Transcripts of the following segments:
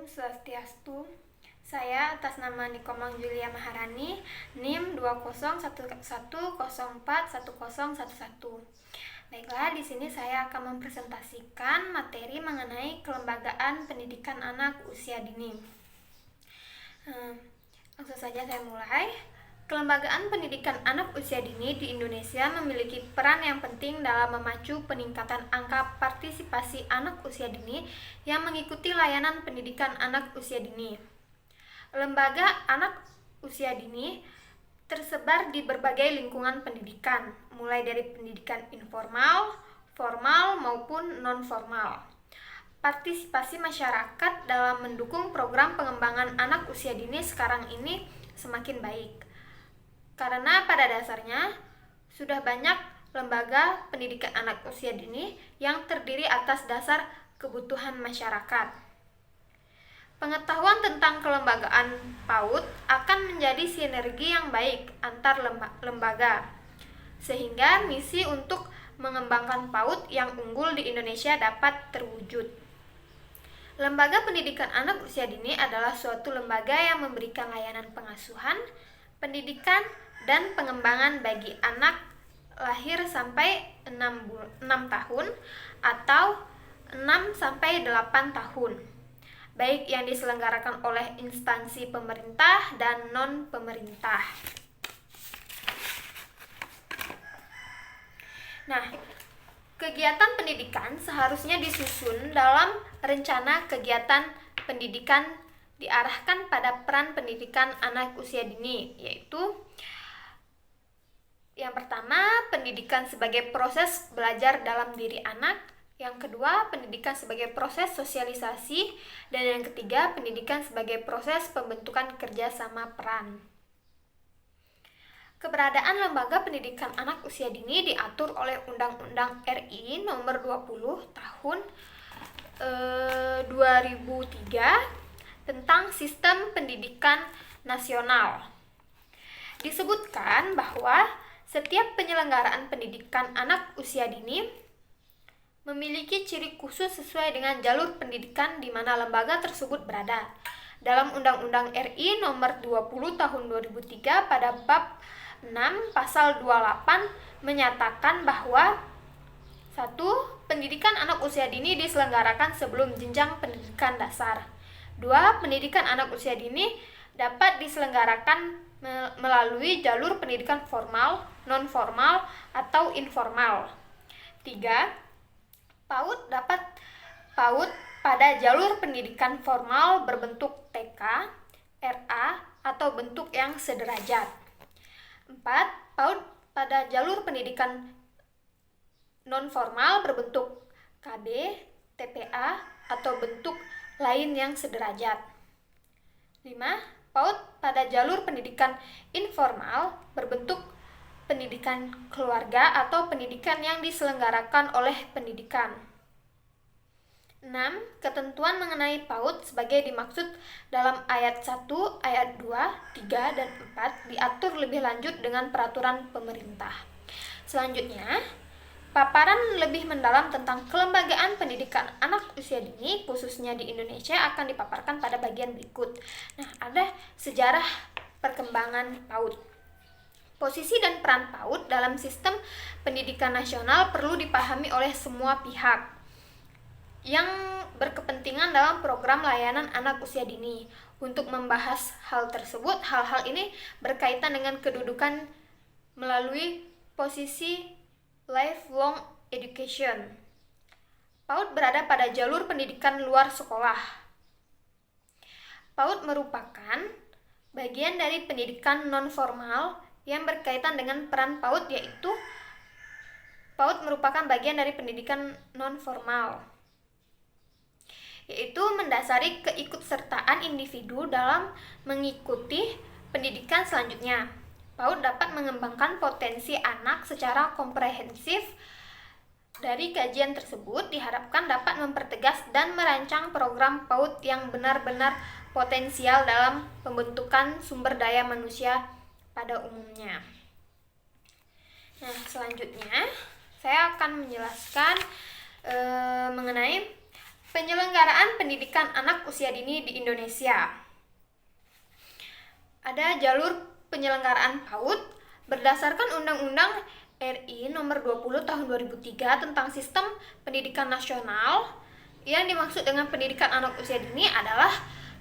Swastiastu. Saya atas nama Nikomang Julia Maharani, NIM 20111041011. Baiklah, di sini saya akan mempresentasikan materi mengenai kelembagaan pendidikan anak usia dini. Langsung saja saya mulai. Kelembagaan pendidikan anak usia dini di Indonesia memiliki peran yang penting dalam memacu peningkatan angka partisipasi anak usia dini yang mengikuti layanan pendidikan anak usia dini. Lembaga anak usia dini tersebar di berbagai lingkungan pendidikan, mulai dari pendidikan informal, formal, maupun non-formal. Partisipasi masyarakat dalam mendukung program pengembangan anak usia dini sekarang ini semakin baik. Karena pada dasarnya sudah banyak lembaga pendidikan anak usia dini yang terdiri atas dasar kebutuhan masyarakat. Pengetahuan tentang kelembagaan PAUD akan menjadi sinergi yang baik antar lembaga, sehingga misi untuk mengembangkan PAUD yang unggul di Indonesia dapat terwujud. Lembaga pendidikan anak usia dini adalah suatu lembaga yang memberikan layanan pengasuhan, pendidikan, dan pengembangan bagi anak lahir sampai 6 tahun atau 6 sampai 8 tahun, baik yang diselenggarakan oleh instansi pemerintah dan non-pemerintah. Nah, kegiatan pendidikan seharusnya disusun dalam rencana kegiatan pendidikan diarahkan pada peran pendidikan anak usia dini, yaitu yang pertama, pendidikan sebagai proses belajar dalam diri anak. Yang kedua, pendidikan sebagai proses sosialisasi. Dan yang ketiga, pendidikan sebagai proses pembentukan kerjasama peran. Keberadaan lembaga pendidikan anak usia dini diatur oleh Undang-Undang RI nomor 20 tahun 2003 tentang Sistem Pendidikan Nasional. Disebutkan bahwa setiap penyelenggaraan pendidikan anak usia dini memiliki ciri khusus sesuai dengan jalur pendidikan di mana lembaga tersebut berada. Dalam Undang-Undang RI nomor 20 tahun 2003 pada bab 6 pasal 28 menyatakan bahwa 1. Pendidikan anak usia dini diselenggarakan sebelum jenjang pendidikan dasar. 2. Pendidikan anak usia dini dapat diselenggarakan melalui jalur pendidikan formal, non-formal, atau informal. 3. PAUD pada jalur pendidikan formal berbentuk TK, RA, atau bentuk yang sederajat. 4. PAUD pada jalur pendidikan non-formal berbentuk KB, TPA, atau bentuk lain yang sederajat. 5. PAUD pada jalur pendidikan informal berbentuk pendidikan keluarga atau pendidikan yang diselenggarakan oleh pendidikan. 6. Ketentuan mengenai PAUD sebagai dimaksud dalam ayat 1, ayat 2, 3, dan 4 diatur lebih lanjut dengan peraturan pemerintah. Selanjutnya, paparan lebih mendalam tentang kelembagaan pendidikan anak usia dini khususnya di Indonesia akan dipaparkan pada bagian berikut. Nah, ada sejarah perkembangan PAUD. Posisi dan peran PAUD dalam sistem pendidikan nasional perlu dipahami oleh semua pihak yang berkepentingan dalam program layanan anak usia dini. Untuk membahas hal tersebut, hal-hal ini berkaitan dengan kedudukan melalui posisi lifelong education. PAUD berada pada jalur pendidikan luar sekolah. PAUD merupakan bagian dari pendidikan non-formal yang berkaitan dengan peran PAUD, yaitu PAUD merupakan bagian dari pendidikan non-formal, yaitu mendasari keikutsertaan individu dalam mengikuti pendidikan selanjutnya. PAUD dapat mengembangkan potensi anak secara komprehensif. Dari kajian tersebut diharapkan dapat mempertegas dan merancang program PAUD yang benar-benar potensial dalam pembentukan sumber daya manusia pada umumnya. Nah, selanjutnya saya akan menjelaskan mengenai Penyelenggaraan pendidikan anak usia dini di Indonesia. Ada jalur penyelenggaraan PAUD berdasarkan Undang-Undang RI Nomor 20 Tahun 2003 tentang Sistem Pendidikan Nasional. Yang dimaksud dengan pendidikan anak usia dini adalah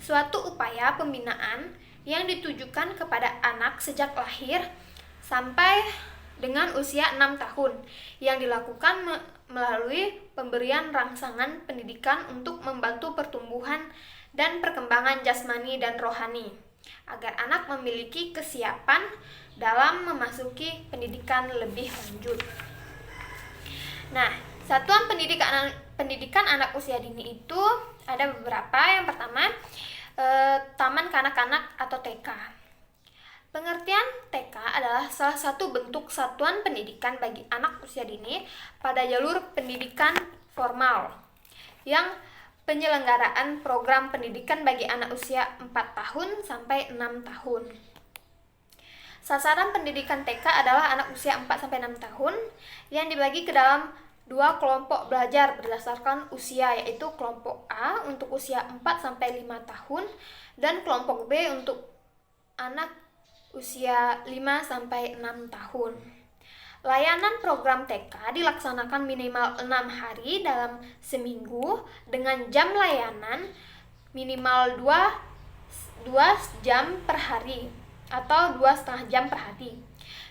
suatu upaya pembinaan yang ditujukan kepada anak sejak lahir sampai dengan usia 6 tahun yang dilakukan melalui pemberian rangsangan pendidikan untuk membantu pertumbuhan dan perkembangan jasmani dan rohani agar anak memiliki kesiapan dalam memasuki pendidikan lebih lanjut. Nah, satuan pendidikan anak usia dini itu ada beberapa. Yang pertama, taman kanak-kanak atau TK. Pengertian TK adalah salah satu bentuk satuan pendidikan bagi anak usia dini pada jalur pendidikan formal yang penyelenggaraan program pendidikan bagi anak usia 4 tahun sampai 6 tahun. Sasaran pendidikan TK adalah anak usia 4 sampai 6 tahun yang dibagi ke dalam 2 kelompok belajar berdasarkan usia, yaitu kelompok A untuk usia 4 sampai 5 tahun dan kelompok B untuk anak usia 5 sampai 6 tahun. Layanan program TK dilaksanakan minimal 6 hari dalam seminggu dengan jam layanan minimal 2 jam per hari atau 2,5 jam per hari.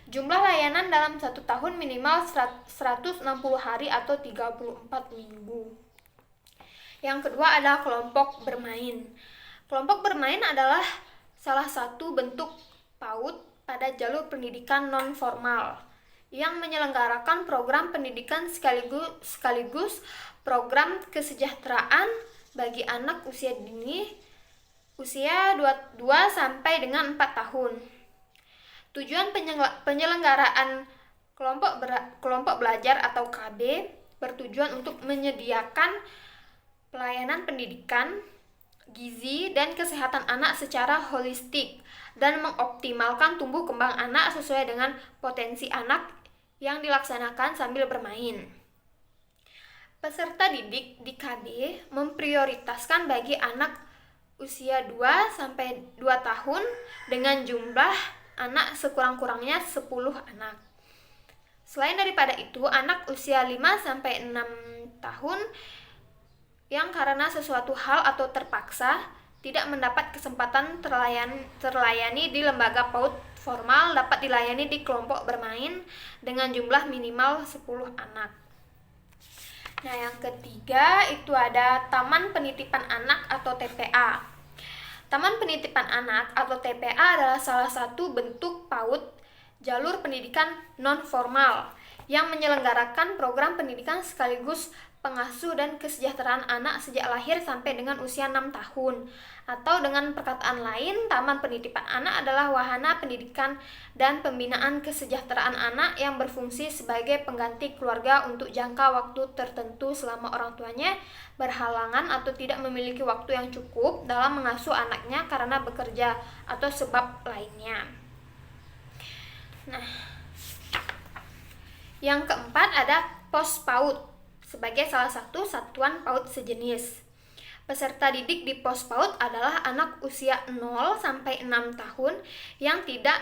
Jumlah layanan dalam 1 tahun minimal 160 hari atau 34 minggu. Yang kedua adalah kelompok bermain. Kelompok bermain adalah salah satu bentuk PAUD pada jalur pendidikan non-formal yang menyelenggarakan program pendidikan sekaligus program kesejahteraan bagi anak usia dini usia 2 sampai dengan 4 tahun. Tujuan penyelenggaraan kelompok belajar atau KB bertujuan untuk menyediakan pelayanan pendidikan, gizi, dan kesehatan anak secara holistik dan mengoptimalkan tumbuh kembang anak sesuai dengan potensi anak yang dilaksanakan sambil bermain. Peserta didik di KB memprioritaskan bagi anak usia 2 sampai 2 tahun dengan jumlah anak sekurang-kurangnya 10 anak. Selain daripada itu, anak usia 5 sampai 6 tahun yang karena sesuatu hal atau terpaksa tidak mendapat kesempatan terlayani di lembaga PAUD formal dapat dilayani di kelompok bermain dengan jumlah minimal 10 anak. Nah, yang ketiga itu ada Taman Penitipan Anak atau TPA. Taman Penitipan Anak atau TPA adalah salah satu bentuk PAUD jalur pendidikan non-formal yang menyelenggarakan program pendidikan sekaligus pengasuh dan kesejahteraan anak sejak lahir sampai dengan usia 6 tahun. Atau dengan perkataan lain, Taman Penitipan Anak adalah wahana pendidikan dan pembinaan kesejahteraan anak yang berfungsi sebagai pengganti keluarga untuk jangka waktu tertentu selama orang tuanya berhalangan atau tidak memiliki waktu yang cukup dalam mengasuh anaknya karena bekerja atau sebab lainnya. Nah, yang keempat ada pos PAUD sebagai salah satu satuan PAUD sejenis. Peserta didik di pos PAUD adalah anak usia 0 sampai 6 tahun yang tidak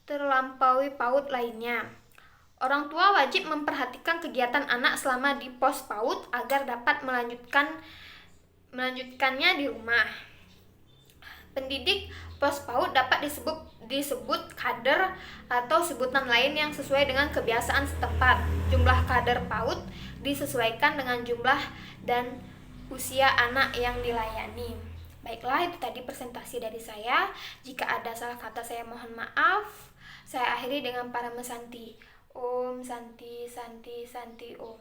terlampaui PAUD lainnya. Orang tua wajib memperhatikan kegiatan anak selama di pos PAUD agar dapat melanjutkannya di rumah. Pendidik pos PAUD dapat disebut kader atau sebutan lain yang sesuai dengan kebiasaan setempat. Jumlah kader PAUD disesuaikan dengan jumlah dan usia anak yang dilayani. Baiklah, itu tadi presentasi dari saya. Jika ada salah kata saya mohon maaf. Saya akhiri dengan para mesanti. Om Santi Santi Santi Om.